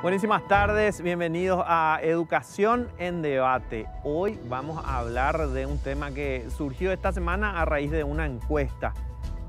Buenísimas tardes, bienvenidos a Educación en Debate. Hoy vamos a hablar de un tema que surgió esta semana a raíz de una encuesta.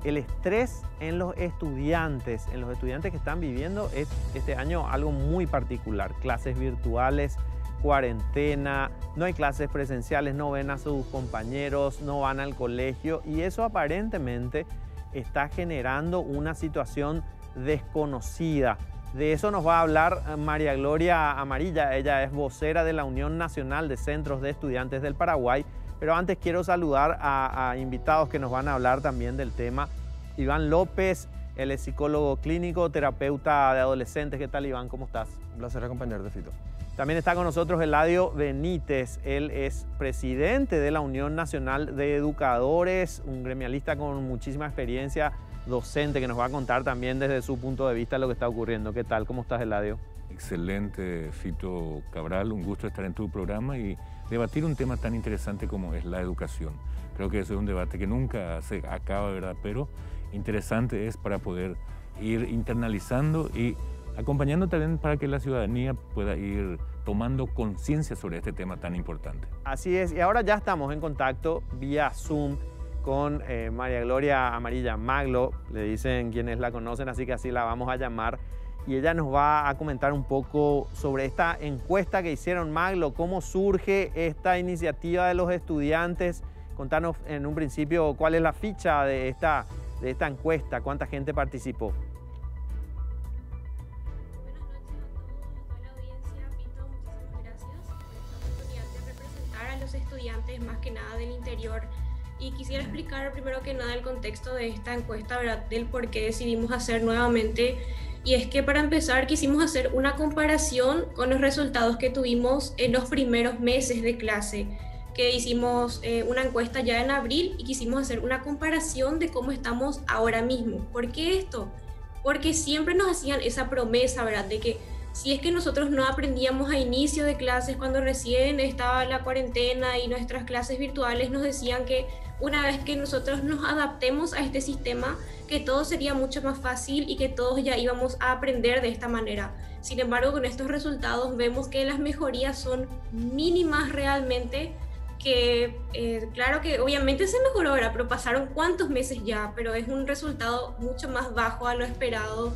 El estrés en los estudiantes que están viviendo este año algo muy particular. Clases virtuales, cuarentena, no hay clases presenciales, no ven a sus compañeros, no van al colegio y eso aparentemente está generando una situación desconocida. De eso nos va a hablar María Gloria Amarilla. Ella es vocera de la Unión Nacional de Centros de Estudiantes del Paraguay. Pero antes quiero saludar a invitados que nos van a hablar también del tema. Iván López, él es psicólogo clínico, terapeuta de adolescentes. ¿Qué tal, Iván? ¿Cómo estás? Un placer acompañarte, Fito. También está con nosotros Eladio Benítez. Él es presidente de la Unión Nacional de Educadores, un gremialista con muchísima experiencia, docente, que nos va a contar también desde su punto de vista lo que está ocurriendo. ¿Qué tal? ¿Cómo estás, Eladio? Excelente, Fito Cabral. Un gusto estar en tu programa y debatir un tema tan interesante como es la educación. Creo que eso es un debate que nunca se acaba, ¿verdad? Pero interesante es para poder ir internalizando y acompañando también para que la ciudadanía pueda ir tomando conciencia sobre este tema tan importante. Así es, y ahora ya estamos en contacto vía Zoom con María Gloria Amarilla Maglo, le dicen quienes la conocen, así que así la vamos a llamar. Y ella nos va a comentar un poco sobre esta encuesta que hicieron. Maglo, ¿cómo surge esta iniciativa de los estudiantes? Contanos en un principio cuál es la ficha de esta encuesta, cuánta gente participó. Estudiantes más que nada del interior y quisiera explicar primero que nada el contexto de esta encuesta, ¿verdad? Del por qué decidimos hacer nuevamente, y es que para empezar quisimos hacer una comparación con los resultados que tuvimos en los primeros meses de clase, que hicimos una encuesta ya en abril y quisimos hacer una comparación de cómo estamos ahora mismo. ¿Por qué esto? Porque siempre nos hacían esa promesa, ¿verdad? De que si es que nosotros no aprendíamos a inicio de clases, cuando recién estaba la cuarentena y nuestras clases virtuales, nos decían que una vez que nosotros nos adaptemos a este sistema, que todo sería mucho más fácil y que todos ya íbamos a aprender de esta manera. Sin embargo, con estos resultados vemos que las mejorías son mínimas realmente, que claro que obviamente se mejoró ahora, pero pasaron cuántos meses ya, pero es un resultado mucho más bajo a lo esperado.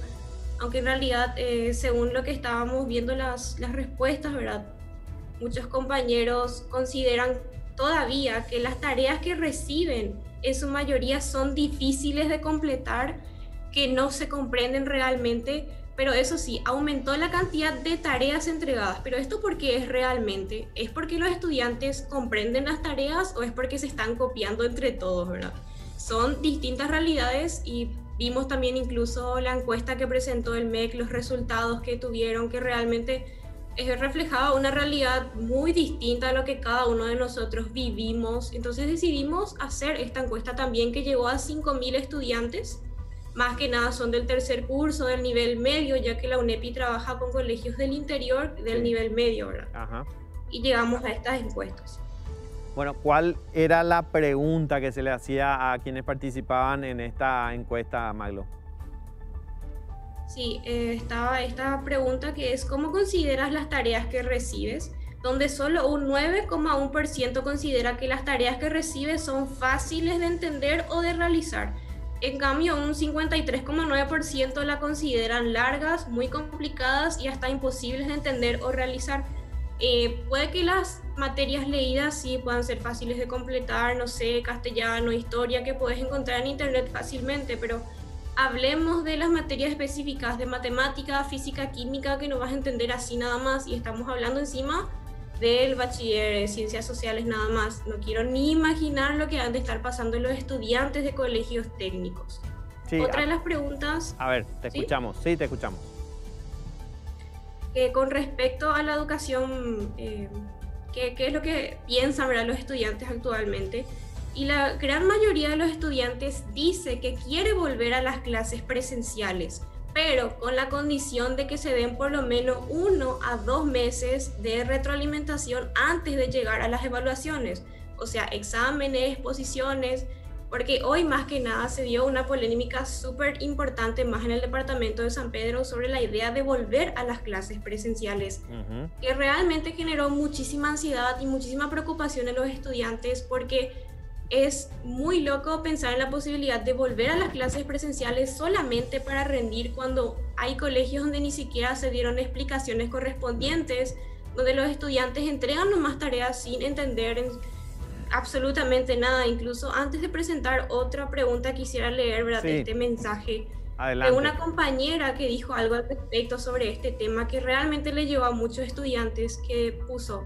Aunque en realidad, según lo que estábamos viendo las respuestas, ¿verdad? Muchos compañeros consideran todavía que las tareas que reciben en su mayoría son difíciles de completar, que no se comprenden realmente, pero eso sí, aumentó la cantidad de tareas entregadas. Pero ¿esto por qué es realmente? ¿Es porque los estudiantes comprenden las tareas o es porque se están copiando entre todos, ¿verdad? Son distintas realidades y vimos también incluso la encuesta que presentó el MEC, los resultados que tuvieron, que realmente reflejaba una realidad muy distinta a lo que cada uno de nosotros vivimos. Entonces decidimos hacer esta encuesta también, que llegó a 5.000 estudiantes. Más que nada son del tercer curso, del nivel medio, ya que la UNEPI trabaja con colegios del interior, del nivel medio, ¿verdad? Ajá. Y llegamos a estas encuestas. Bueno, ¿cuál era la pregunta que se le hacía a quienes participaban en esta encuesta, Maglo? Sí, estaba esta pregunta que es: ¿cómo consideras las tareas que recibes? Donde solo un 9,1% considera que las tareas que recibe son fáciles de entender o de realizar. En cambio, un 53,9% la consideran largas, muy complicadas y hasta imposibles de entender o realizar. Puede que las materias leídas sí puedan ser fáciles de completar, no sé, castellano, historia, que puedes encontrar en internet fácilmente, pero hablemos de las materias específicas de matemática, física, química, que no vas a entender así nada más, y estamos hablando encima del bachiller de ciencias sociales nada más. No quiero ni imaginar lo que han de estar pasando los estudiantes de colegios técnicos. Sí, otra de las preguntas... A ver, te escuchamos, ¿sí? Te escuchamos. Con respecto a la educación, ¿qué es lo que piensan, ¿verdad?, los estudiantes actualmente? Y la gran mayoría de los estudiantes dice que quiere volver a las clases presenciales, pero con la condición de que se den por lo menos 1 a 2 meses de retroalimentación antes de llegar a las evaluaciones. O sea, exámenes, exposiciones, porque hoy más que nada se dio una polémica súper importante más en el departamento de San Pedro sobre la idea de volver a las clases presenciales, que realmente generó muchísima ansiedad y muchísima preocupación en los estudiantes, porque es muy loco pensar en la posibilidad de volver a las clases presenciales solamente para rendir, cuando hay colegios donde ni siquiera se dieron explicaciones correspondientes, donde los estudiantes entregan nomás tareas sin entender absolutamente nada. Incluso antes de presentar otra pregunta quisiera leer, ¿verdad?, este mensaje de una compañera que dijo algo al respecto sobre este tema que realmente le llevó a muchos estudiantes, que puso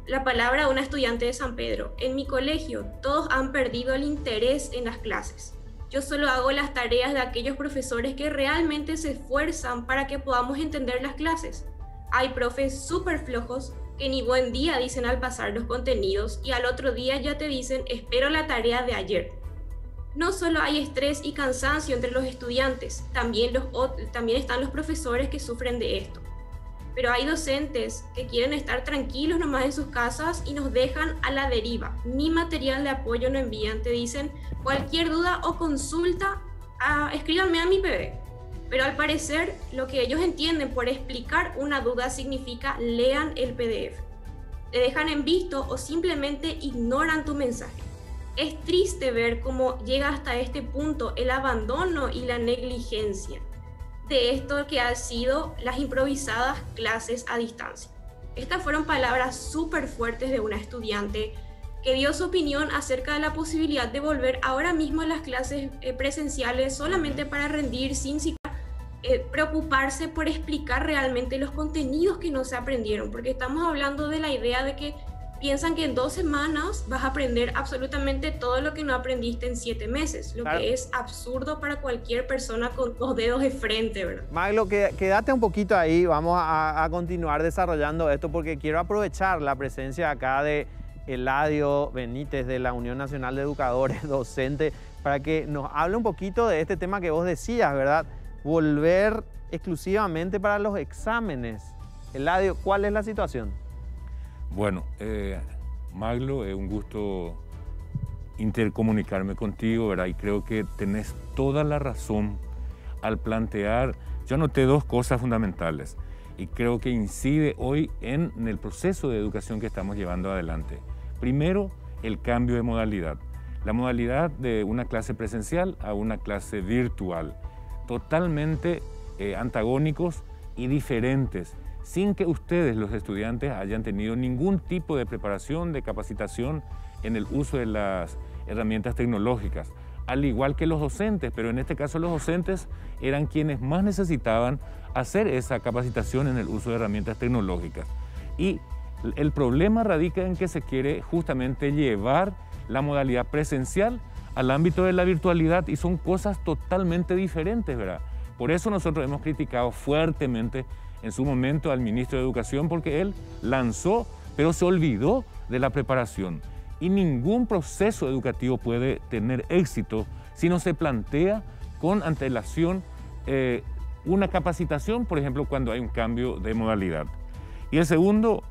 la palabra a una estudiante de San Pedro: en mi colegio todos han perdido el interés en las clases. Yo solo hago las tareas de aquellos profesores que realmente se esfuerzan para que podamos entender las clases. Hay profes súper flojos que ni buen día dicen al pasar los contenidos y al otro día ya te dicen espero la tarea de ayer. No solo hay estrés y cansancio entre los estudiantes, también están los profesores que sufren de esto. Pero hay docentes que quieren estar tranquilos nomás en sus casas y nos dejan a la deriva. Ni material de apoyo nos envían, te dicen cualquier duda o consulta, escríbanme a mi PB. Pero al parecer lo que ellos entienden por explicar una duda significa lean el PDF. Te dejan en visto o simplemente ignoran tu mensaje. Es triste ver cómo llega hasta este punto el abandono y la negligencia de esto que han sido las improvisadas clases a distancia. Estas fueron palabras súper fuertes de una estudiante que dio su opinión acerca de la posibilidad de volver ahora mismo a las clases presenciales solamente para rendir, sin siquiera preocuparse por explicar realmente los contenidos que no se aprendieron, porque estamos hablando de la idea de que piensan que en 2 semanas vas a aprender absolutamente todo lo que no aprendiste en 7 meses, lo que es absurdo para cualquier persona con 2 dedos de frente, ¿verdad? Maglo, quédate un poquito ahí, vamos a continuar desarrollando esto, porque quiero aprovechar la presencia acá de Eladio Benítez de la Unión Nacional de Educadores, docente, para que nos hable un poquito de este tema que vos decías, ¿verdad? Volver exclusivamente para los exámenes. Eladio, ¿cuál es la situación? Bueno, Maglo, es un gusto intercomunicarme contigo, ¿verdad? Y creo que tenés toda la razón al plantear. Yo anoté 2 cosas fundamentales y creo que incide hoy en el proceso de educación que estamos llevando adelante. Primero, el cambio de modalidad. La modalidad de una clase presencial a una clase virtual. Totalmente antagónicos y diferentes, sin que ustedes, los estudiantes, hayan tenido ningún tipo de preparación, de capacitación en el uso de las herramientas tecnológicas, al igual que los docentes, pero en este caso los docentes eran quienes más necesitaban hacer esa capacitación en el uso de herramientas tecnológicas. Y el problema radica en que se quiere justamente llevar la modalidad presencial al ámbito de la virtualidad, y son cosas totalmente diferentes, ¿verdad? Por eso nosotros hemos criticado fuertemente en su momento al ministro de Educación, porque él lanzó, pero se olvidó de la preparación. Y ningún proceso educativo puede tener éxito si no se plantea con antelación una capacitación, por ejemplo, cuando hay un cambio de modalidad. Y el segundo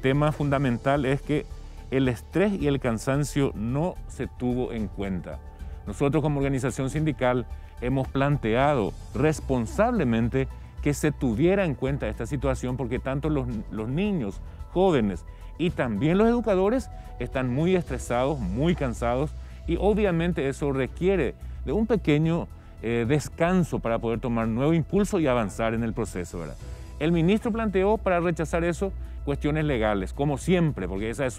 tema fundamental es que el estrés y el cansancio no se tuvo en cuenta. Nosotros como organización sindical hemos planteado responsablemente que se tuviera en cuenta esta situación, porque tanto los niños, jóvenes y también los educadores están muy estresados, muy cansados, y obviamente eso requiere de un pequeño descanso para poder tomar nuevo impulso y avanzar en el proceso, ¿verdad? El ministro planteó, para rechazar eso, cuestiones legales, como siempre, porque esa es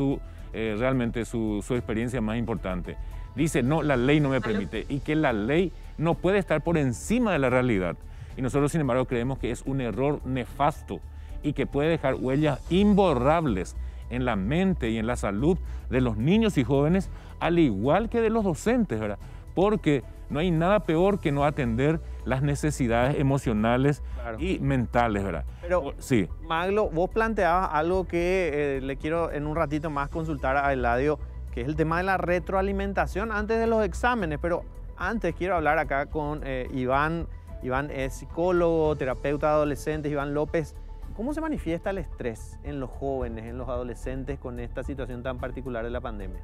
realmente su experiencia más importante. Dice, no, la ley no me permite, y que la ley no puede estar por encima de la realidad. Y nosotros, sin embargo, creemos que es un error nefasto y que puede dejar huellas imborrables en la mente y en la salud de los niños y jóvenes, al igual que de los docentes, ¿verdad? Porque no hay nada peor que no atender las necesidades emocionales y mentales, ¿verdad? Pero, sí. Maglo, vos planteabas algo que le quiero en un ratito más consultar a Eladio, que es el tema de la retroalimentación antes de los exámenes. Pero antes quiero hablar acá con Iván. Iván es psicólogo, terapeuta de adolescentes. Iván López, ¿cómo se manifiesta el estrés en los jóvenes, en los adolescentes con esta situación tan particular de la pandemia?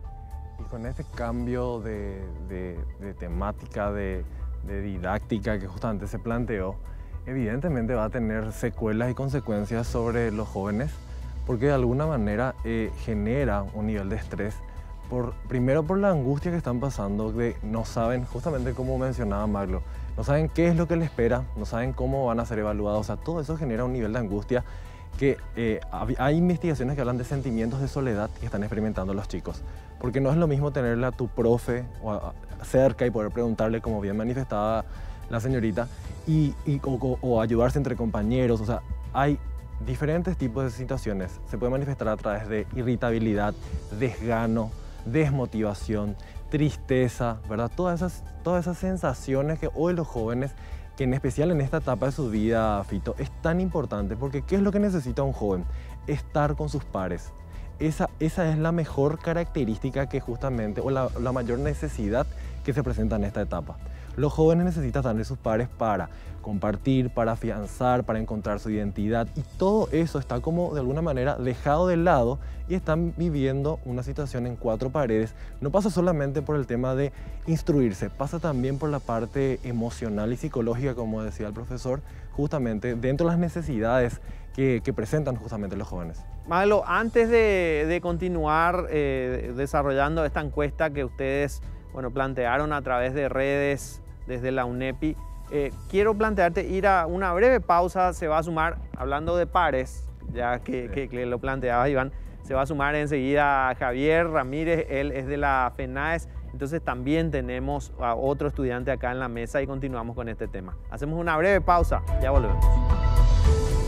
Y con este cambio de temática, de didáctica que justamente se planteó, evidentemente va a tener secuelas y consecuencias sobre los jóvenes, porque de alguna manera genera un nivel de estrés, primero por la angustia que están pasando, de no saben, justamente como mencionaba Maglo, no saben qué es lo que les espera, no saben cómo van a ser evaluados, o sea, todo eso genera un nivel de angustia que hay investigaciones que hablan de sentimientos de soledad que están experimentando los chicos, porque no es lo mismo tenerle a tu profe cerca y poder preguntarle, como bien manifestaba la señorita, o ayudarse entre compañeros. O sea, hay diferentes tipos de situaciones. Se puede manifestar a través de irritabilidad, desgano, desmotivación, tristeza, ¿verdad? Todas esas sensaciones que hoy los jóvenes, que en especial en esta etapa de su vida, Fito, es tan importante, porque ¿qué es lo que necesita un joven? Estar con sus pares. Esa es la mejor característica que justamente, o la mayor necesidad que se presenta en esta etapa. Los jóvenes necesitan estar en sus pares para compartir, para afianzar, para encontrar su identidad, y todo eso está como de alguna manera dejado de lado y están viviendo una situación en cuatro paredes. No pasa solamente por el tema de instruirse, pasa también por la parte emocional y psicológica, como decía el profesor, justamente dentro de las necesidades que presentan justamente los jóvenes. Maglo, antes de continuar desarrollando esta encuesta que ustedes plantearon a través de redes desde la UNEPI, quiero plantearte ir a una breve pausa. Se va a sumar, hablando de pares, ya que lo planteaba Iván, se va a sumar enseguida Javier Ramírez, él es de la FENAES, entonces también tenemos a otro estudiante acá en la mesa y continuamos con este tema. Hacemos una breve pausa, ya volvemos.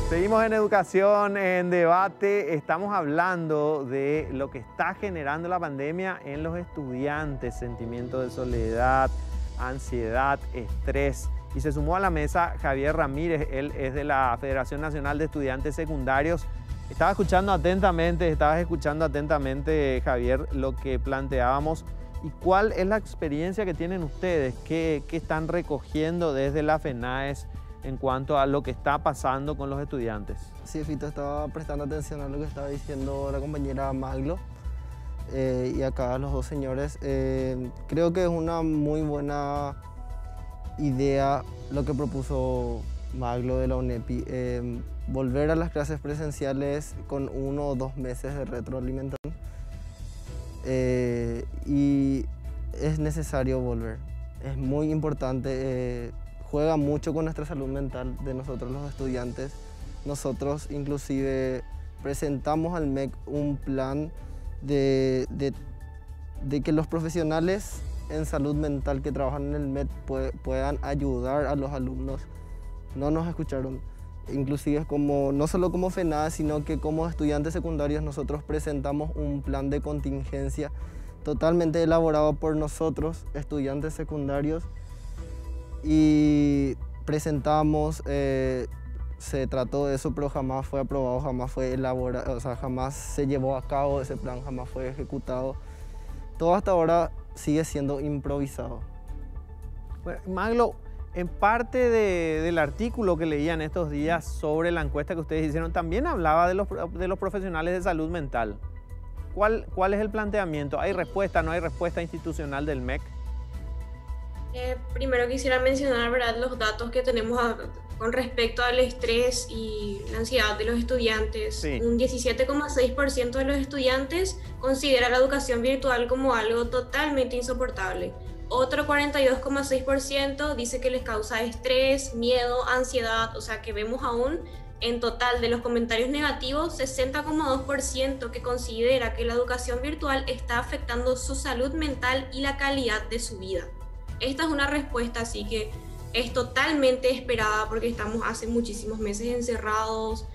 Seguimos en Educación en Debate. Estamos hablando de lo que está generando la pandemia en los estudiantes, sentimiento de soledad, ansiedad, estrés. Y se sumó a la mesa Javier Ramírez, él es de la Federación Nacional de Estudiantes Secundarios. Estabas escuchando atentamente, Javier, lo que planteábamos. ¿Y cuál es la experiencia que tienen ustedes? ¿Qué están recogiendo desde la FENAES en cuanto a lo que está pasando con los estudiantes? Sí, Fito, estaba prestando atención a lo que estaba diciendo la compañera Maglo y acá los dos señores. Creo que es una muy buena idea lo que propuso Maglo de la UNEPI, volver a las clases presenciales con 1 o 2 meses de retroalimentación, y es necesario volver, es muy importante. Juega mucho con nuestra salud mental de nosotros los estudiantes. Nosotros inclusive presentamos al MEC un plan de que los profesionales en salud mental que trabajan en el MEC puedan ayudar a los alumnos. No nos escucharon. Inclusive no solo como FENAES, sino que como estudiantes secundarios nosotros presentamos un plan de contingencia totalmente elaborado por nosotros, estudiantes secundarios, y presentamos, se trató de eso, pero jamás fue aprobado, jamás fue elaborado, o sea, jamás se llevó a cabo ese plan, jamás fue ejecutado. Todo hasta ahora sigue siendo improvisado. Bueno, Maglo, en parte del artículo que leía en estos días sobre la encuesta que ustedes hicieron, también hablaba de los profesionales de salud mental. ¿Cuál es el planteamiento? ¿Hay respuesta, no hay respuesta institucional del MEC? Primero quisiera mencionar, ¿verdad?, los datos que tenemos con respecto al estrés y la ansiedad de los estudiantes. Sí. Un 17,6% de los estudiantes considera la educación virtual como algo totalmente insoportable. Otro 42,6% dice que les causa estrés, miedo, ansiedad, o sea que vemos aún en total de los comentarios negativos 60,2% que considera que la educación virtual está afectando su salud mental y la calidad de su vida. Esta es una respuesta así que es totalmente esperada porque estamos hace muchísimos meses encerrados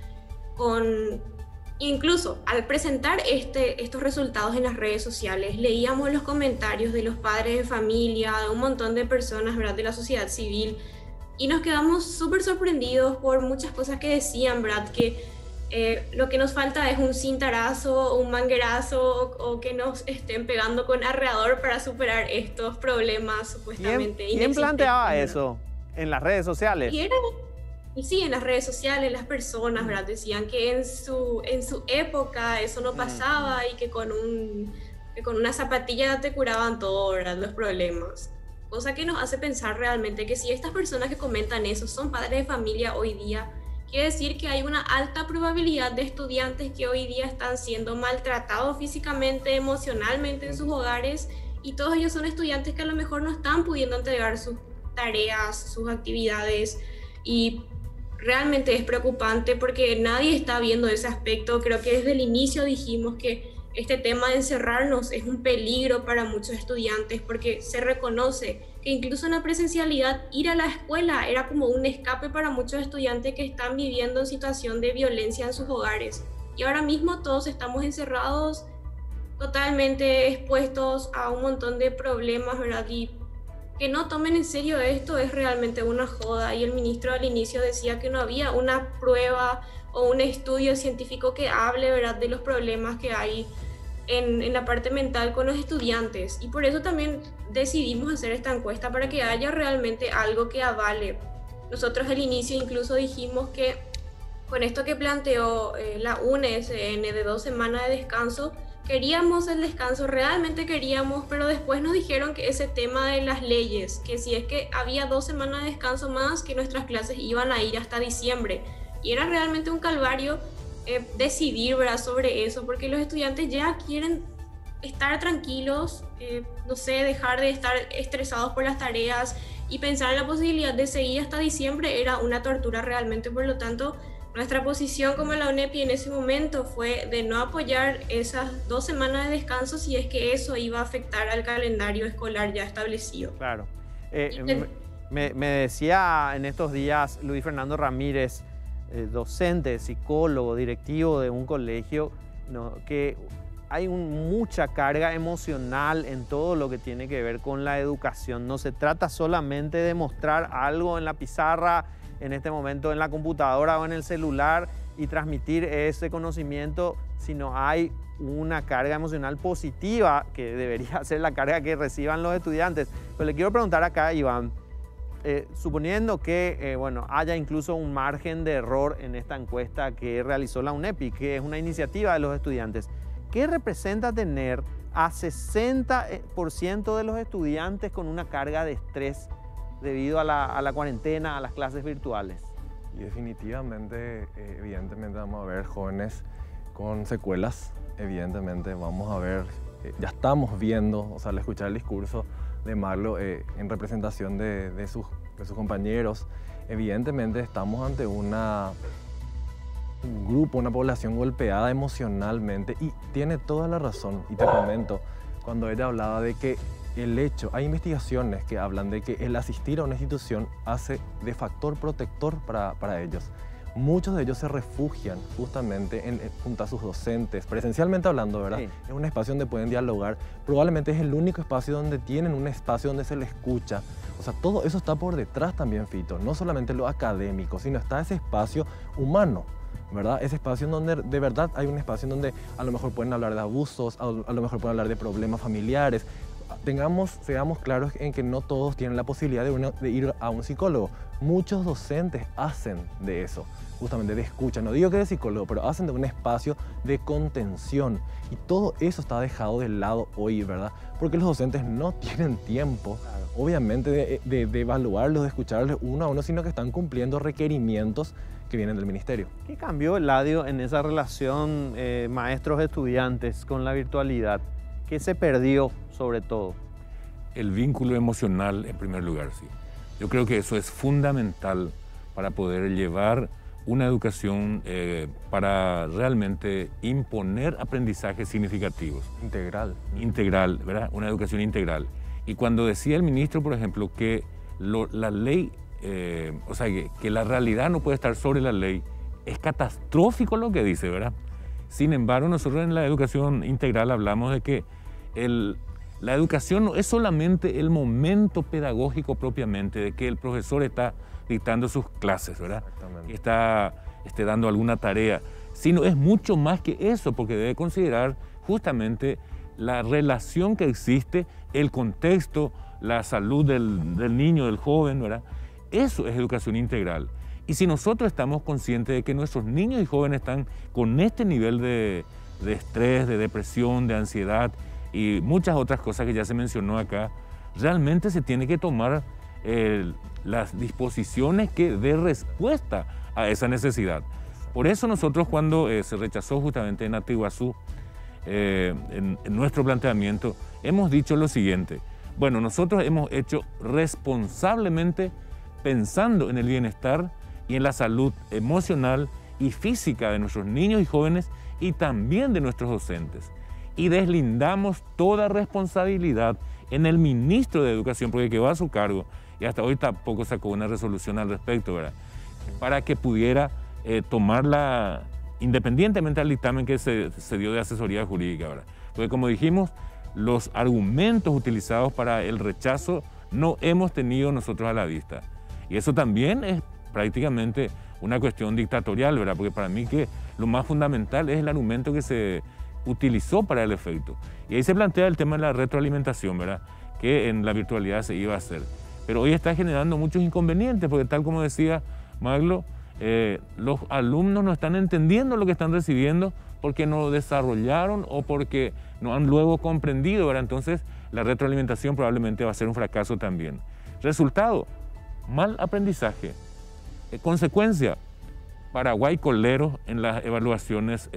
incluso al presentar estos resultados en las redes sociales, leíamos los comentarios de los padres de familia, de un montón de personas, ¿verdad?, de la sociedad civil, y nos quedamos súper sorprendidos por muchas cosas que decían, ¿verdad?, que lo que nos falta es un cintarazo, un manguerazo o que nos estén pegando con arreador para superar estos problemas supuestamente inexistentes. ¿Quién planteaba eso en las redes sociales? Y sí, en las redes sociales las personas, ¿verdad?, decían que en su época eso no pasaba y que con un que con una zapatilla te curaban todo, ¿verdad? Los problemas. Cosa que nos hace pensar realmente que si estas personas que comentan eso son padres de familia hoy día, quiere decir que hay una alta probabilidad de estudiantes que hoy día están siendo maltratados físicamente, emocionalmente en sus hogares, y todos ellos son estudiantes que a lo mejor no están pudiendo entregar sus tareas, sus actividades, y realmente es preocupante porque nadie está viendo ese aspecto. Creo que desde el inicio dijimos que este tema de encerrarnos es un peligro para muchos estudiantes porque se reconoce que incluso en la presencialidad ir a la escuela era como un escape para muchos estudiantes que están viviendo en situación de violencia en sus hogares. Y ahora mismo todos estamos encerrados, totalmente expuestos a un montón de problemas, ¿verdad? Y que no tomen en serio esto es realmente una joda. Y el ministro al inicio decía que no había una prueba o un estudio científico que hable, ¿verdad?, de los problemas que hay en la parte mental con los estudiantes. Y por eso también decidimos hacer esta encuesta, para que haya realmente algo que avale. Nosotros al inicio incluso dijimos que con esto que planteó la UNESN de 2 semanas de descanso, queríamos el descanso, realmente queríamos, pero después nos dijeron que ese tema de las leyes, que si es que había 2 semanas de descanso más, que nuestras clases iban a ir hasta diciembre. Y era realmente un calvario decidir, ¿verdad?, sobre eso, porque los estudiantes ya quieren estar tranquilos, no sé, dejar de estar estresados por las tareas, y pensar en la posibilidad de seguir hasta diciembre era una tortura realmente. Por lo tanto, nuestra posición como la UNEPI en ese momento fue de no apoyar esas 2 semanas de descanso si es que eso iba a afectar al calendario escolar ya establecido. Claro. Me decía en estos días Luis Fernando Ramírez, docente, psicólogo, directivo de un colegio, ¿no?, que hay mucha carga emocional en todo lo que tiene que ver con la educación. No se trata solamente de mostrar algo en la pizarra, en este momento en la computadora o en el celular, y transmitir ese conocimiento, sino hay una carga emocional positiva que debería ser la carga que reciban los estudiantes. Pero le quiero preguntar acá, Iván, suponiendo que bueno, haya incluso un margen de error en esta encuesta que realizó la UNEPI, que es una iniciativa de los estudiantes, ¿qué representa tener a 60% de los estudiantes con una carga de estrés debido a la cuarentena, a las clases virtuales? Y definitivamente, evidentemente vamos a ver jóvenes con secuelas, evidentemente vamos a ver, ya estamos viendo, o sea, al escuchar el discurso de Marlo en representación de sus compañeros, evidentemente estamos ante un grupo, una población golpeada emocionalmente, y tiene toda la razón. Y te comento, cuando ella hablaba de que el hecho, hay investigaciones que hablan de que el asistir a una institución hace de factor protector para ellos. Muchos de ellos se refugian justamente junto a sus docentes, presencialmente hablando, ¿verdad? Sí. Es un espacio donde pueden dialogar, probablemente es el único espacio donde tienen un espacio donde se les escucha. O sea, todo eso está por detrás también, Fito, no solamente lo académico, sino está ese espacio humano, ¿verdad? Ese espacio en donde de verdad hay un espacio en donde a lo mejor pueden hablar de abusos, a lo mejor pueden hablar de problemas familiares. Seamos claros en que no todos tienen la posibilidad de ir a un psicólogo. Muchos docentes hacen de eso, justamente de escucha. No digo que de psicólogo, pero hacen de un espacio de contención. Y todo eso está dejado de lado hoy, ¿verdad? Porque los docentes no tienen tiempo, obviamente, de evaluarlos, de escucharles uno a uno, sino que están cumpliendo requerimientos que vienen del ministerio. ¿Qué cambió, Eladio, en esa relación maestros-estudiantes con la virtualidad? ¿Qué se perdió sobre todo? El vínculo emocional en primer lugar, sí. Yo creo que eso es fundamental para poder llevar una educación para realmente imponer aprendizajes significativos. Integral. Integral, ¿verdad? Una educación integral. Y cuando decía el ministro, por ejemplo, que la ley, o sea, que la realidad no puede estar sobre la ley, es catastrófico lo que dice, ¿verdad? Sin embargo, nosotros en la educación integral hablamos de que la educación no es solamente el momento pedagógico propiamente, de que el profesor está dictando sus clases, ¿verdad? Está dando alguna tarea, sino es mucho más que eso, porque debe considerar justamente la relación que existe, el contexto, la salud del niño, del joven, ¿verdad? Eso es educación integral. Y si nosotros estamos conscientes de que nuestros niños y jóvenes están con este nivel de estrés, de depresión, de ansiedad, y muchas otras cosas que ya se mencionó acá, realmente se tiene que tomar las disposiciones que dé respuesta a esa necesidad. Por eso nosotros cuando se rechazó justamente en Atiguazú, en nuestro planteamiento, hemos dicho lo siguiente: bueno, nosotros hemos hecho responsablemente pensando en el bienestar y en la salud emocional y física de nuestros niños y jóvenes y también de nuestros docentes. Y deslindamos toda responsabilidad en el ministro de Educación, porque quedó a su cargo, y hasta hoy tampoco sacó una resolución al respecto, ¿verdad?, para que pudiera tomarla independientemente del dictamen que se dio de asesoría jurídica, ¿verdad? Porque como dijimos, los argumentos utilizados para el rechazo no hemos tenido nosotros a la vista. Y eso también es prácticamente una cuestión dictatorial, ¿verdad? Porque para mí que lo más fundamental es el argumento que se utilizó para el efecto. Y ahí se plantea el tema de la retroalimentación, ¿verdad?, que en la virtualidad se iba a hacer. Pero hoy está generando muchos inconvenientes, porque tal como decía Maglo, los alumnos no están entendiendo lo que están recibiendo porque no lo desarrollaron o porque no han luego comprendido, ¿verdad? Entonces la retroalimentación probablemente va a ser un fracaso también. Resultado: mal aprendizaje. Consecuencia: Paraguay colero en las evaluaciones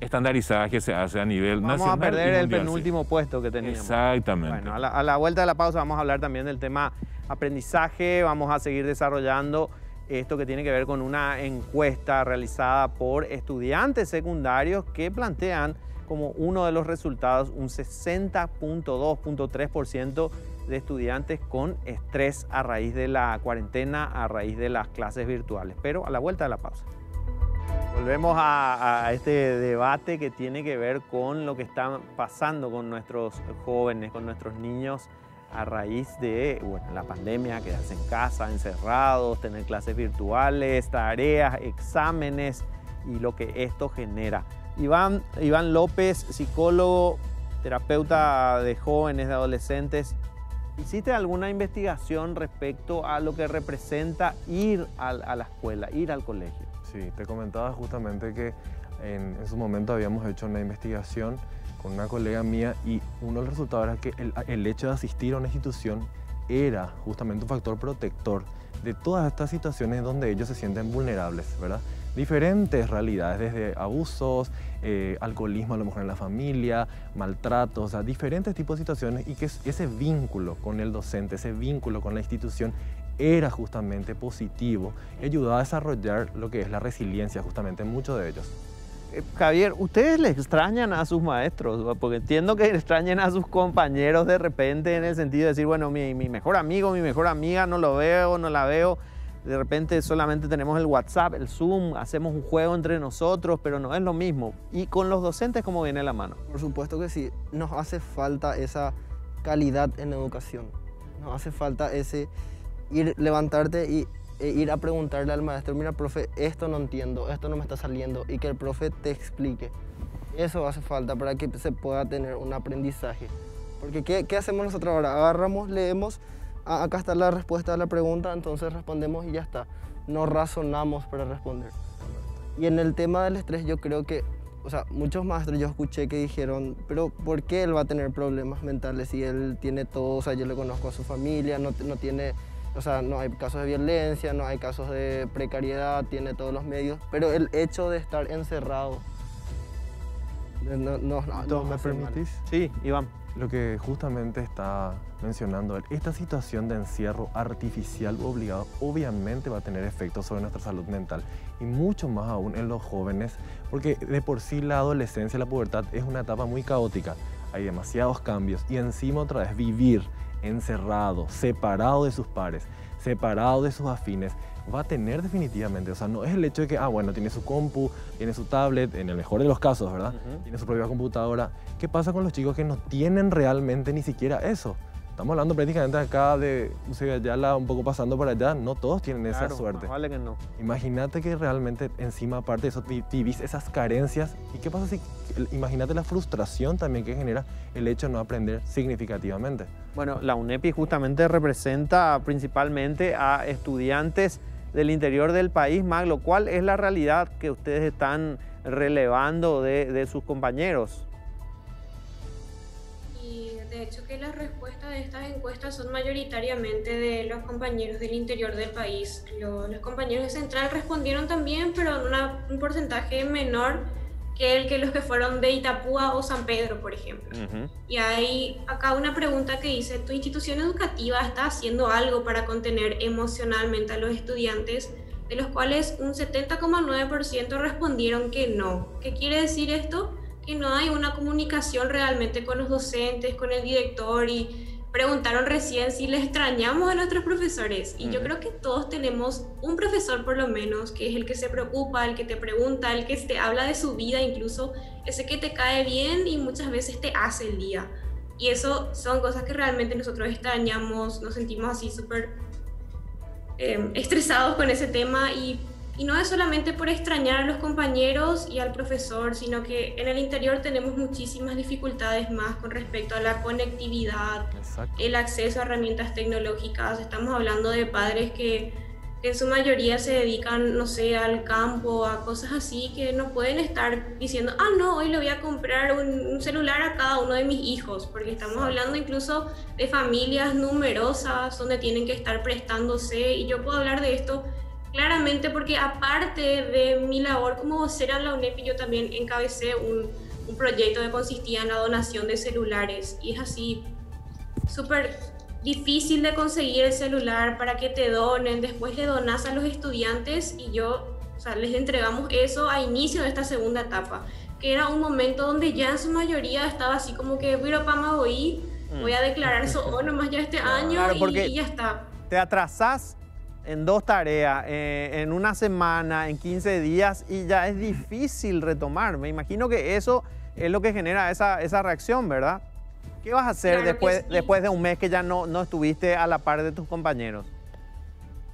estandarizadas que se hace a nivel nacional. Vamos a perder el mundial, penúltimo puesto que teníamos. Exactamente. Bueno, a la vuelta de la pausa vamos a hablar también del tema aprendizaje. Vamos a seguir desarrollando esto que tiene que ver con una encuesta realizada por estudiantes secundarios que plantean como uno de los resultados un 60.2.3% de estudiantes con estrés a raíz de la cuarentena, a raíz de las clases virtuales. Pero a la vuelta de la pausa. Volvemos a este debate que tiene que ver con lo que está pasando con nuestros jóvenes, con nuestros niños a raíz de la pandemia, quedarse en casa, encerrados, tener clases virtuales, tareas, exámenes y lo que esto genera. Iván López, psicólogo, terapeuta de jóvenes, de adolescentes, ¿hiciste alguna investigación respecto a lo que representa ir a la escuela, ir al colegio? Sí, te comentaba justamente que en su momento habíamos hecho una investigación con una colega mía y uno de los resultados era que el hecho de asistir a una institución era justamente un factor protector de todas estas situaciones donde ellos se sienten vulnerables, ¿verdad? Diferentes realidades, desde abusos, alcoholismo a lo mejor en la familia, maltratos, o sea, diferentes tipos de situaciones, y que ese vínculo con el docente, ese vínculo con la institución era justamente positivo y ayudaba a desarrollar lo que es la resiliencia justamente en muchos de ellos. Javier, ¿ustedes le extrañan a sus maestros? Porque entiendo que extrañan a sus compañeros de repente, en el sentido de decir, bueno, mi mejor amigo, mi mejor amiga, no lo veo, no la veo. De repente solamente tenemos el WhatsApp, el Zoom, hacemos un juego entre nosotros, pero no es lo mismo. ¿Y con los docentes cómo viene la mano? Por supuesto que sí, nos hace falta esa calidad en educación. Nos hace falta ese levantarte y ir a preguntarle al maestro, mira, profe, esto no entiendo, esto no me está saliendo, y que el profe te explique. Eso hace falta para que se pueda tener un aprendizaje. Porque ¿qué hacemos nosotros ahora? Agarramos, leemos, acá está la respuesta a la pregunta, entonces respondemos y ya está. No razonamos para responder. Y en el tema del estrés yo creo que, o sea, muchos maestros yo escuché que dijeron, pero ¿por qué él va a tener problemas mentales si él tiene todo? O sea, yo le conozco a su familia, no tiene... O sea, no hay casos de violencia, no hay casos de precariedad, tiene todos los medios, pero el hecho de estar encerrado no ¿Me permitís? Sí, Iván. Lo que justamente está mencionando él, esta situación de encierro artificial u obligado obviamente va a tener efectos sobre nuestra salud mental y mucho más aún en los jóvenes, porque de por sí la adolescencia, la pubertad es una etapa muy caótica, hay demasiados cambios y encima otra vez vivir encerrado, separado de sus pares, separado de sus afines, va a tener definitivamente, o sea, no es el hecho de que, bueno, tiene su compu, tiene su tablet, en el mejor de los casos, ¿verdad? Tiene su propia computadora. ¿Qué pasa con los chicos que no tienen realmente ni siquiera eso? Estamos hablando prácticamente acá de, o sea, ya un poco pasando por allá, no todos tienen esa suerte. Vale que no. Imagínate que realmente encima, aparte de eso, vivís esas carencias. ¿Y qué pasa si, imagínate la frustración también que genera el hecho de no aprender significativamente? Bueno, la UNEPI justamente representa principalmente a estudiantes del interior del país, Maglo. ¿Cuál es la realidad que ustedes están relevando de sus compañeros? hecho que las respuestas de estas encuestas son mayoritariamente de los compañeros del interior del país. Los compañeros de Central respondieron también, pero en un porcentaje menor que los que fueron de Itapúa o San Pedro, por ejemplo. Y hay acá una pregunta que dice, ¿tu institución educativa está haciendo algo para contener emocionalmente a los estudiantes? De los cuales un 70,9% respondieron que no. ¿Qué quiere decir esto? Que no hay una comunicación realmente con los docentes, con el director, y preguntaron recién si le extrañamos a nuestros profesores. Y yo creo que todos tenemos un profesor por lo menos, que es el que se preocupa, el que te pregunta, el que te habla de su vida, incluso ese que te cae bien y muchas veces te hace el día. Y eso son cosas que realmente nosotros extrañamos, nos sentimos así súper estresados con ese tema, y no es solamente por extrañar a los compañeros y al profesor, sino que en el interior tenemos muchísimas dificultades más con respecto a la conectividad, el acceso a herramientas tecnológicas. Estamos hablando de padres que en su mayoría se dedican, no sé, al campo, a cosas así, que no pueden estar diciendo, no, hoy le voy a comprar un celular a cada uno de mis hijos, porque estamos hablando incluso de familias numerosas donde tienen que estar prestándose, y yo puedo hablar de esto claramente porque aparte de mi labor como vocera en la UNEP, yo también encabecé un proyecto que consistía en la donación de celulares, y es así súper difícil de conseguir el celular para que te donen. Después le donas a los estudiantes y les entregamos eso a inicio de esta segunda etapa, que era un momento donde ya en su mayoría estaba así como que voy a declarar eso nomás ya este año, y ya está. Te atrasás en 2 tareas, en una semana, en 15 días, y ya es difícil retomar. Me imagino que eso es lo que genera esa reacción, ¿verdad? ¿Qué vas a hacer después de un mes que ya no estuviste a la par de tus compañeros?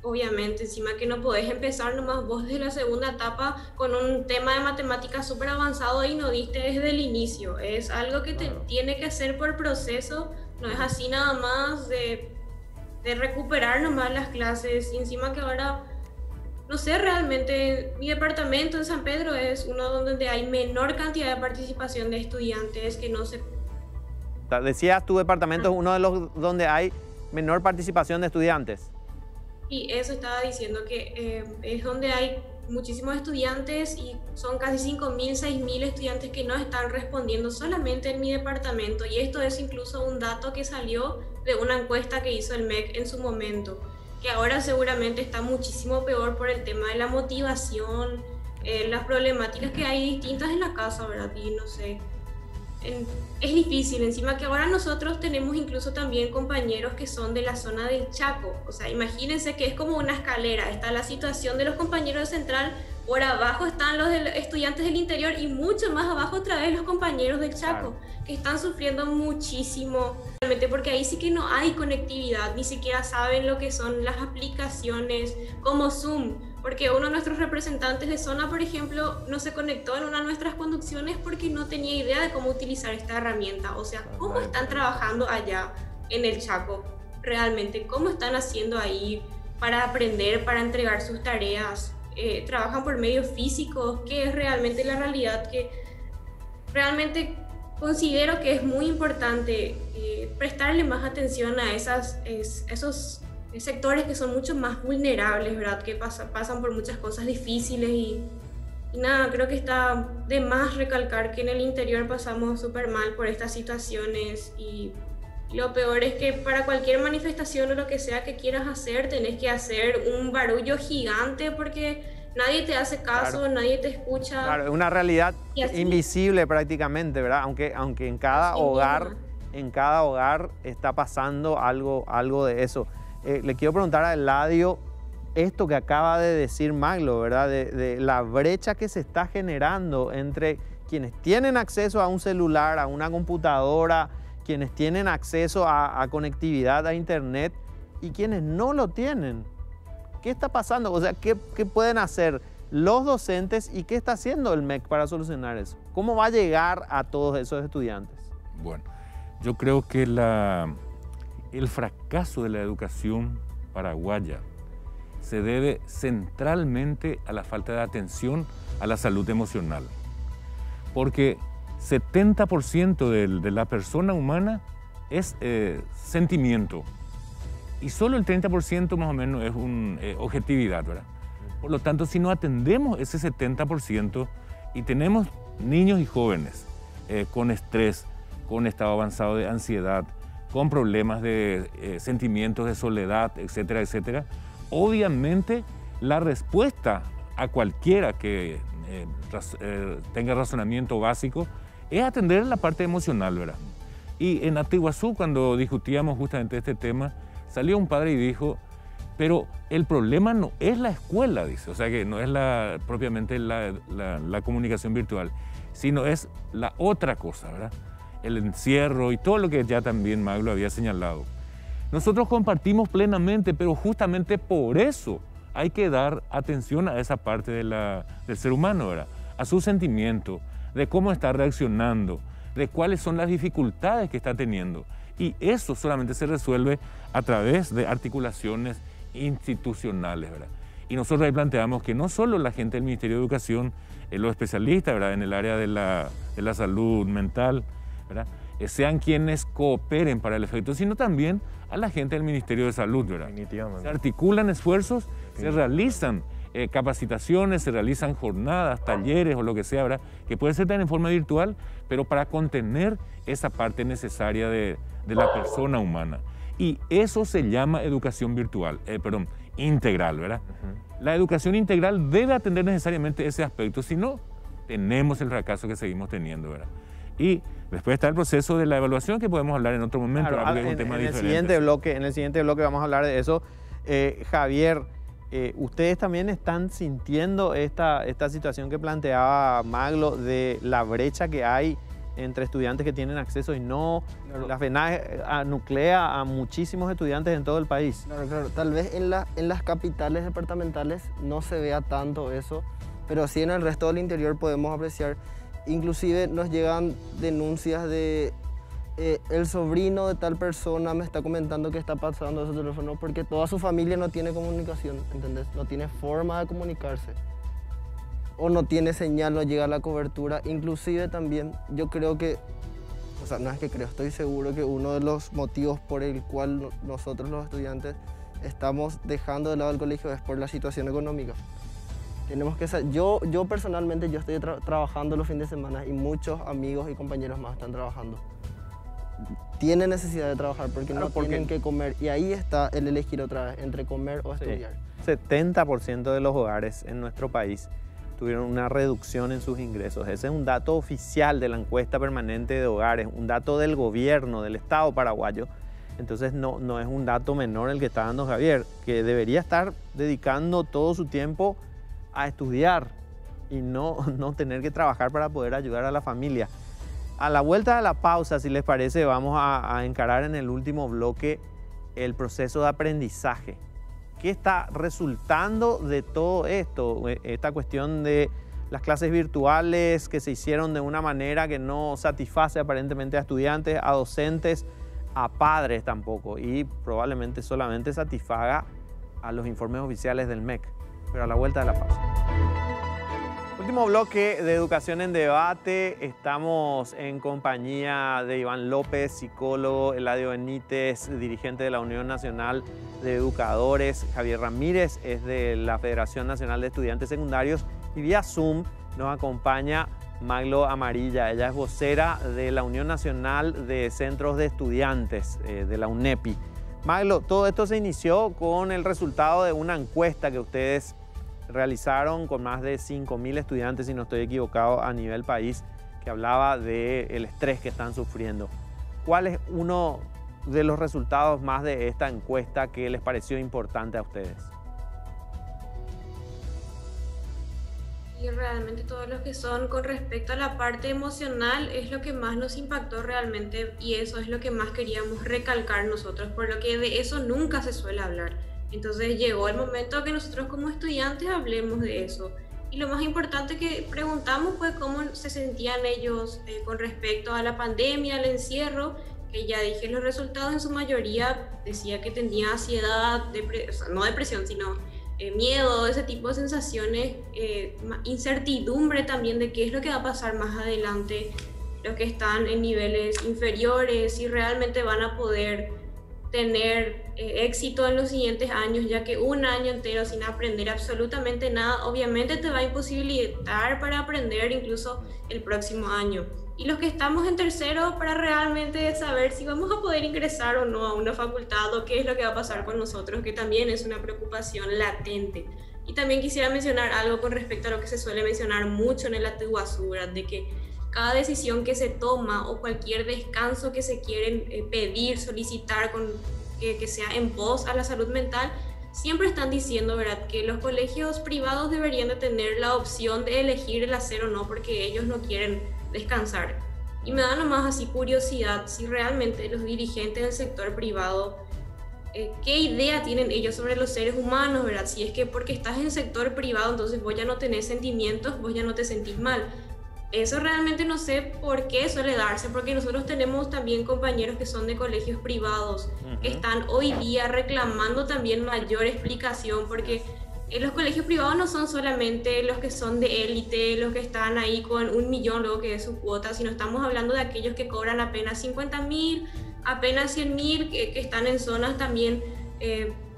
Obviamente, encima que no podés empezar nomás vos desde la segunda etapa con un tema de matemáticas súper avanzado y no diste desde el inicio. Es algo que te tiene que hacer por proceso, no es así nada más de recuperar nomás las clases. Y encima que ahora, no sé, realmente mi departamento en San Pedro es uno donde hay menor cantidad de participación de estudiantes, que no se... Decías, tu departamento es uno de los donde hay menor participación de estudiantes. Y eso estaba diciendo, que es donde hay muchísimos estudiantes, y son casi 5.000, 6.000 estudiantes que no están respondiendo solamente en mi departamento. Y esto es incluso un dato que salió de una encuesta que hizo el MEC en su momento, que ahora seguramente está muchísimo peor por el tema de la motivación, las problemáticas que hay distintas en la casa, ¿verdad? Y no sé, es difícil. Encima que ahora nosotros tenemos incluso también compañeros que son de la zona del Chaco. O sea, imagínense que es como una escalera. Está la situación de los compañeros de Central, por abajo están los estudiantes del interior, y mucho más abajo otra vez los compañeros del Chaco, que están sufriendo muchísimo, realmente, porque ahí sí que no hay conectividad, ni siquiera saben lo que son las aplicaciones como Zoom, porque uno de nuestros representantes de zona, por ejemplo, no se conectó en una de nuestras conducciones porque no tenía idea de cómo utilizar esta herramienta. O sea, ¿cómo están trabajando allá en el Chaco? Realmente, ¿cómo están haciendo ahí para aprender, para entregar sus tareas? Trabajan por medios físicos, que es realmente la realidad, que realmente considero que es muy importante prestarle más atención a esos sectores que son mucho más vulnerables, ¿verdad? Que pasan por muchas cosas difíciles, y nada, creo que está de más recalcar que en el interior pasamos súper mal por estas situaciones, y lo peor es que para cualquier manifestación o lo que sea que quieras hacer, tenés que hacer un barullo gigante porque nadie te hace caso, nadie te escucha. Claro, es una realidad invisible prácticamente, ¿verdad? Aunque en cada hogar está pasando algo de eso. Le quiero preguntar a Eladio esto que acaba de decir Maglo, ¿verdad? De la brecha que se está generando entre quienes tienen acceso a un celular, a una computadora, quienes tienen acceso a conectividad, a internet, y quienes no lo tienen. ¿Qué está pasando? O sea, ¿qué pueden hacer los docentes y qué está haciendo el MEC para solucionar eso? ¿Cómo va a llegar a todos esos estudiantes? Bueno, yo creo que el fracaso de la educación paraguaya se debe centralmente a la falta de atención a la salud emocional. Porque 70% de la persona humana es sentimiento. Y solo el 30% más o menos es objetividad, ¿verdad? Por lo tanto, si no atendemos ese 70% y tenemos niños y jóvenes con estrés, con estado avanzado de ansiedad, con problemas de sentimientos de soledad, etcétera, etcétera, obviamente la respuesta a cualquiera que tenga razonamiento básico es atender la parte emocional, ¿verdad? Y en Atiguazú, cuando discutíamos justamente este tema, salió un padre y dijo, pero el problema no es la escuela, dice, o sea que no es propiamente la comunicación virtual, sino es la otra cosa, ¿verdad? El encierro y todo lo que ya también Maglo había señalado. Nosotros compartimos plenamente, pero justamente por eso hay que dar atención a esa parte del ser humano, ¿verdad? A su sentimiento, de cómo está reaccionando, de cuáles son las dificultades que está teniendo. Y eso solamente se resuelve a través de articulaciones institucionales, ¿verdad? Y nosotros ahí planteamos que no solo la gente del Ministerio de Educación, los especialistas, ¿verdad?, en el área de la salud mental, ¿verdad?, sean quienes cooperen para el efecto, sino también a la gente del Ministerio de Salud, ¿verdad? Definitivamente. Se articulan esfuerzos, se realizan capacitaciones, se realizan jornadas, talleres o lo que sea, ¿verdad?, que puede ser también en forma virtual, pero para contener esa parte necesaria de la persona humana. Y eso se llama educación virtual, integral, ¿verdad? La educación integral debe atender necesariamente ese aspecto, si no, tenemos el fracaso que seguimos teniendo, ¿verdad? Y después está el proceso de la evaluación, que podemos hablar en otro momento, claro, porque es un tema en diferente. En el siguiente bloque vamos a hablar de eso. Javier, ¿ustedes también están sintiendo esta situación que planteaba Maglo de la brecha que hay entre estudiantes que tienen acceso y no? Claro. La FENAE nuclea a muchísimos estudiantes en todo el país. Claro, claro. Tal vez en las capitales departamentales no se vea tanto eso, pero sí en el resto del interior podemos apreciar. Inclusive nos llegan denuncias de el sobrino de tal persona me está comentando que está pasando ese teléfono porque toda su familia no tiene comunicación, ¿entendés? No tiene forma de comunicarse. O no tiene señal, no llega a la cobertura. Inclusive también yo creo que, o sea, no es que creo, estoy seguro que uno de los motivos por el cual nosotros los estudiantes estamos dejando de lado el colegio es por la situación económica. Tenemos que yo personalmente yo estoy trabajando los fines de semana y muchos amigos y compañeros más están trabajando. Tienen necesidad de trabajar porque claro, no tienen que comer y ahí está el elegir otra vez entre comer o estudiar. 70% de los hogares en nuestro país tuvieron una reducción en sus ingresos. Ese es un dato oficial de la encuesta permanente de hogares, un dato del gobierno, del Estado paraguayo. Entonces no es un dato menor el que está dando Javier, que debería estar dedicando todo su tiempo a estudiar y no tener que trabajar para poder ayudar a la familia. A la vuelta de la pausa, si les parece, vamos a encarar en el último bloque el proceso de aprendizaje. ¿Qué está resultando de todo esto? Esta cuestión de las clases virtuales que se hicieron de una manera que no satisface aparentemente a estudiantes, a docentes, a padres tampoco, y probablemente solamente satisfaga a los informes oficiales del MEC. Pero a la vuelta de la pausa. Último bloque de Educación en Debate. Estamos en compañía de Iván López, psicólogo, Eladio Benítez, dirigente de la Unión Nacional de Educadores, Javier Ramírez es de la Federación Nacional de Estudiantes Secundarios y vía Zoom nos acompaña Maglo Amarilla. Ella es vocera de la Unión Nacional de Centros de Estudiantes, de la UNEPI. Maglo, todo esto se inició con el resultado de una encuesta que ustedes realizaron con más de 5.000 estudiantes, si no estoy equivocado, a nivel país, que hablaba del estrés que están sufriendo. ¿Cuál es uno de los resultados más de esta encuesta que les pareció importante a ustedes? Y realmente todos los que son con respecto a la parte emocional es lo que más nos impactó realmente y eso es lo que más queríamos recalcar nosotros, por lo que de eso nunca se suele hablar. Entonces llegó el momento que nosotros como estudiantes hablemos de eso. Y lo más importante que preguntamos fue cómo se sentían ellos con respecto a la pandemia, al encierro, que ya dije los resultados en su mayoría decía que tenía ansiedad, o sea, no depresión, sino miedo, ese tipo de sensaciones, incertidumbre también de qué es lo que va a pasar más adelante. los que están en niveles inferiores, si realmente van a poder tener éxito en los siguientes años, ya que un año entero sin aprender absolutamente nada, obviamente te va a imposibilitar para aprender incluso el próximo año. Y los que estamos en tercero, para realmente saber si vamos a poder ingresar o no a una facultad o qué es lo que va a pasar con nosotros, que también es una preocupación latente. Y también quisiera mencionar algo con respecto a lo que se suele mencionar mucho en el Atuiguazú, de que cada decisión que se toma o cualquier descanso que se quieren pedir, solicitar, que sea en pos a la salud mental, siempre están diciendo, ¿verdad?, que los colegios privados deberían de tener la opción de elegir el hacer o no, porque ellos no quieren descansar. Y me da nomás así curiosidad si realmente los dirigentes del sector privado, qué idea tienen ellos sobre los seres humanos, ¿verdad? Si es que porque estás en el sector privado, entonces vos ya no tenés sentimientos, vos ya no te sentís mal. Eso realmente no sé por qué suele darse, porque nosotros tenemos también compañeros que son de colegios privados, que están hoy día reclamando también mayor explicación, porque los colegios privados no son solamente los que son de élite, los que están ahí con 1 millón, luego que es su cuota, sino estamos hablando de aquellos que cobran apenas 50.000, apenas 100.000, que están en zonas también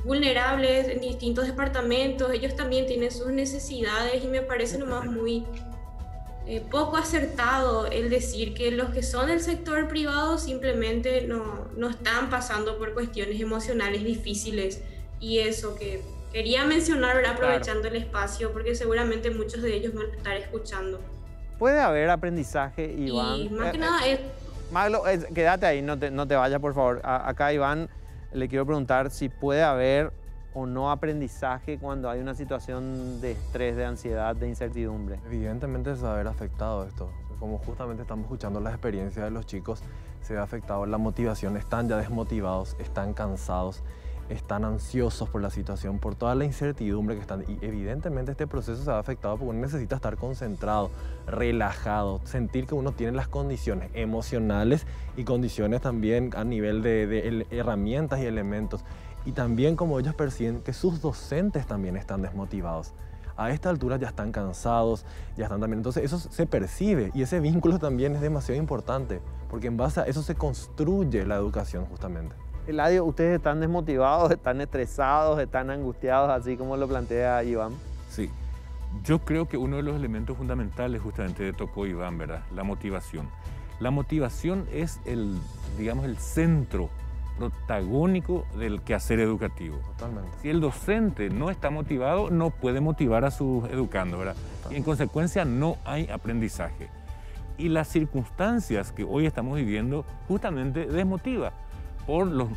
vulnerables, en distintos departamentos. Ellos también tienen sus necesidades y me parece nomás muy poco acertado el decir que los que son del sector privado simplemente no están pasando por cuestiones emocionales difíciles. Y eso que quería mencionar, ¿verdad?, aprovechando el espacio, porque seguramente muchos de ellos van a estar escuchando. Puede haber aprendizaje, Iván. Y más que nada es... Maglo, quédate ahí, no te vayas, por favor. Acá, Iván, le quiero preguntar si puede haber o no aprendizaje cuando hay una situación de estrés, de ansiedad, de incertidumbre. Evidentemente se va a ver afectado esto. Como justamente estamos escuchando las experiencias de los chicos, se ve afectado la motivación. Están ya desmotivados, están cansados, están ansiosos por la situación, por toda la incertidumbre que están. Y evidentemente este proceso se va afectado porque uno necesita estar concentrado, relajado, sentir que uno tiene las condiciones emocionales y condiciones también a nivel de herramientas y elementos. Y también como ellos perciben que sus docentes también están desmotivados. A esta altura ya están cansados, ya están también... Entonces eso se percibe y ese vínculo también es demasiado importante porque en base a eso se construye la educación justamente. Eladio, ¿ustedes están desmotivados, están estresados, están angustiados, así como lo plantea Iván? Sí, yo creo que uno de los elementos fundamentales justamente tocó Iván, ¿verdad? La motivación. La motivación es el centro protagónico del quehacer educativo. Totalmente. Si el docente no está motivado, no puede motivar a sus educandos, ¿verdad? Y en consecuencia no hay aprendizaje. Y las circunstancias que hoy estamos viviendo justamente desmotiva por los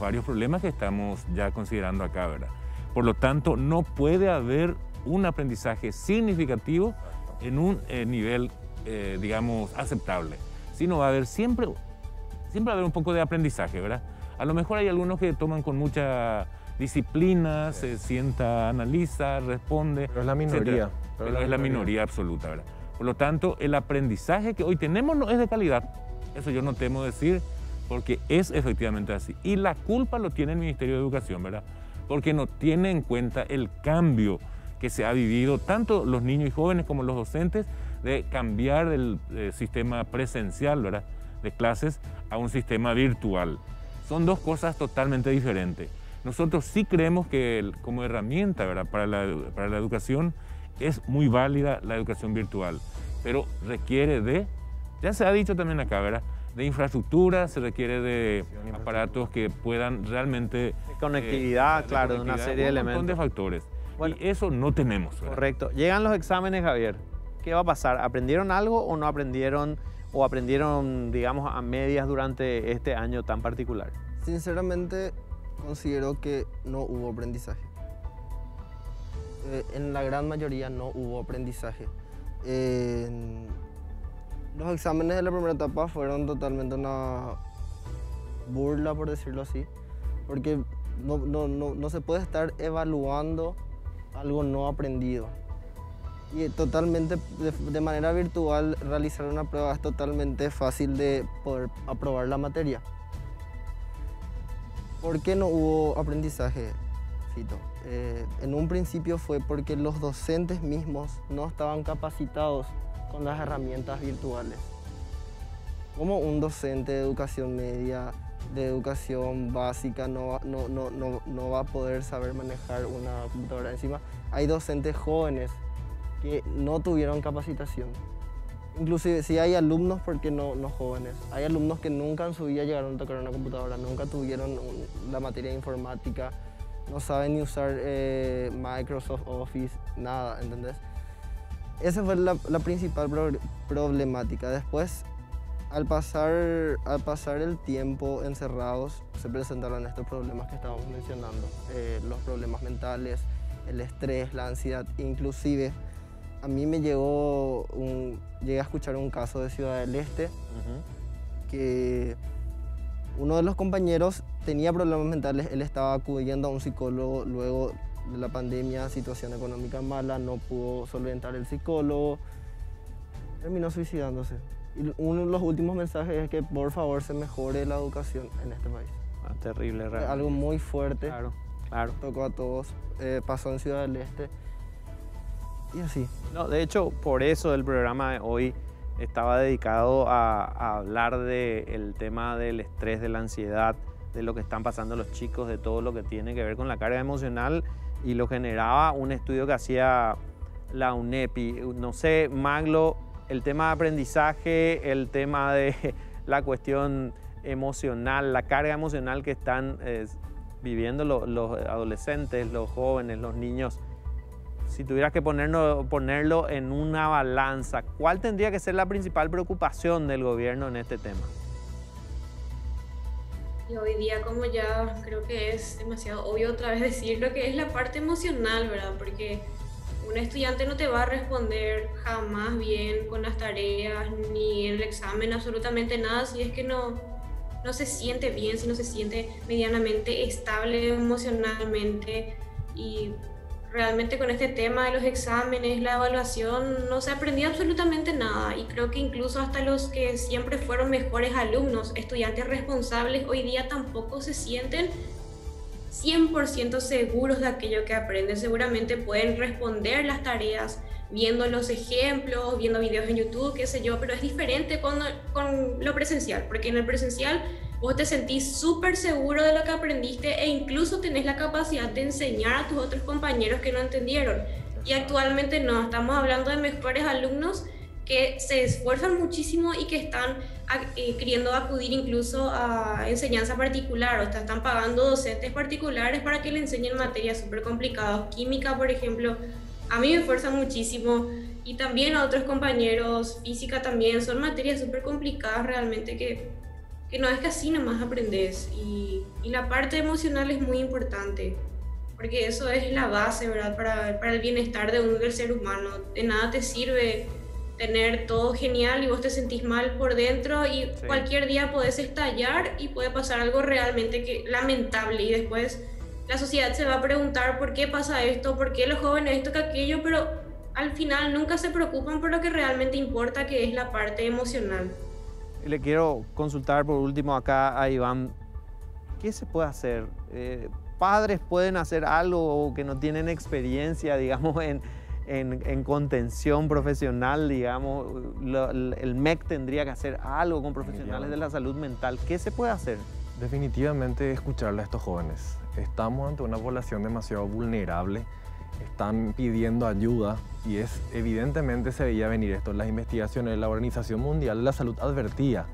varios problemas que estamos ya considerando acá, ¿verdad? Por lo tanto, no puede haber un aprendizaje significativo en un nivel, aceptable, sino va a haber siempre va a haber un poco de aprendizaje, ¿verdad? A lo mejor hay algunos que toman con mucha disciplina, se sienta, analiza, responde. Pero es la minoría. Pero es la minoría absoluta, ¿verdad? Por lo tanto, el aprendizaje que hoy tenemos no es de calidad. Eso yo no temo decir, porque es efectivamente así. Y la culpa lo tiene el Ministerio de Educación, ¿verdad? Porque no tiene en cuenta el cambio que se ha vivido, tanto los niños y jóvenes como los docentes, de cambiar del sistema presencial, ¿verdad?, de clases a un sistema virtual. Son dos cosas totalmente diferentes. Nosotros sí creemos que como herramienta, ¿verdad?, para la educación es muy válida la educación virtual, pero requiere de, ya se ha dicho también acá, ¿verdad?, de infraestructura, se requiere de aparatos que puedan realmente... Conectividad, claro, de una serie de elementos. Un montón de factores. Bueno, y eso no tenemos, ¿verdad? Correcto. Llegan los exámenes, Javier. ¿Qué va a pasar? ¿Aprendieron algo o no aprendieron? ¿O aprendieron, digamos, a medias durante este año tan particular? Sinceramente, considero que no hubo aprendizaje. En la gran mayoría no hubo aprendizaje. Los exámenes de la primera etapa fueron totalmente una burla, por decirlo así, porque no se puede estar evaluando algo no aprendido. Y totalmente, de manera virtual, realizar una prueba es totalmente fácil de poder aprobar la materia. ¿Por qué no hubo aprendizaje, Fito? En un principio fue porque los docentes mismos no estaban capacitados con las herramientas virtuales. ¿Cómo un docente de educación media, de educación básica, no va a poder saber manejar una computadora? Encima, hay docentes jóvenes que no tuvieron capacitación. Inclusive, si hay alumnos, ¿por qué no jóvenes? Hay alumnos que nunca en su vida llegaron a tocar una computadora, nunca tuvieron la materia de informática, no saben ni usar Microsoft Office, nada, ¿entendés? Esa fue la principal problemática. Después, al pasar el tiempo encerrados, se presentaron estos problemas que estábamos mencionando, los problemas mentales, el estrés, la ansiedad. Inclusive, a mí me llegué a escuchar un caso de Ciudad del Este, que uno de los compañeros tenía problemas mentales, él estaba acudiendo a un psicólogo luego de la pandemia, situación económica mala, no pudo solventar el psicólogo, terminó suicidándose. Y uno de los últimos mensajes es que por favor se mejore la educación en este país. Terrible, realmente. Algo muy fuerte, Claro. tocó a todos, pasó en Ciudad del Este y así. No, de hecho, por eso el programa de hoy estaba dedicado a hablar del tema del estrés, de la ansiedad, de lo que están pasando los chicos, de todo lo que tiene que ver con la carga emocional, y lo generaba un estudio que hacía la UNEPI. No sé, Maglo, el tema de aprendizaje, el tema de la cuestión emocional, la carga emocional que están viviendo los adolescentes, los jóvenes, los niños. Si tuvieras que ponerlo en una balanza, ¿cuál tendría que ser la principal preocupación del gobierno en este tema? Y hoy día, como ya creo que es demasiado obvio otra vez decirlo, que es la parte emocional, ¿verdad? Porque un estudiante no te va a responder jamás bien con las tareas ni en el examen, absolutamente nada, si es que no se siente bien, si no se siente medianamente estable emocionalmente. Y realmente con este tema de los exámenes, la evaluación, no se aprendió absolutamente nada, y creo que incluso hasta los que siempre fueron mejores alumnos, estudiantes responsables, hoy día tampoco se sienten 100% seguros de aquello que aprenden. Seguramente pueden responder las tareas viendo los ejemplos, viendo videos en YouTube, qué sé yo, pero es diferente con lo presencial, porque en el presencial vos te sentís súper seguro de lo que aprendiste e incluso tenés la capacidad de enseñar a tus otros compañeros que no entendieron. Y actualmente no, estamos hablando de mejores alumnos que se esfuerzan muchísimo y que están queriendo acudir incluso a enseñanza particular, o sea, están pagando docentes particulares para que le enseñen materias súper complicadas. Química, por ejemplo, a mí me esfuerza muchísimo, y también a otros compañeros, física también, son materias súper complicadas realmente que no es que así nomás aprendes. Y la parte emocional es muy importante, porque eso es la base, ¿verdad? Para el bienestar del ser humano. De nada te sirve tener todo genial y vos te sentís mal por dentro, y sí, cualquier día podés estallar y puede pasar algo realmente lamentable, y después la sociedad se va a preguntar por qué pasa esto, por qué los jóvenes esto, que aquello, pero al final nunca se preocupan por lo que realmente importa, que es la parte emocional. Le quiero consultar por último acá a Iván, ¿qué se puede hacer? ¿Padres pueden hacer algo que no tienen experiencia, digamos, en contención profesional, digamos? El MEC tendría que hacer algo con profesionales de la salud mental. ¿Qué se puede hacer? Definitivamente escucharle a estos jóvenes. Estamos ante una población demasiado vulnerable, están pidiendo ayuda, y evidentemente se veía venir esto. Las investigaciones de la Organización Mundial de la Salud advertía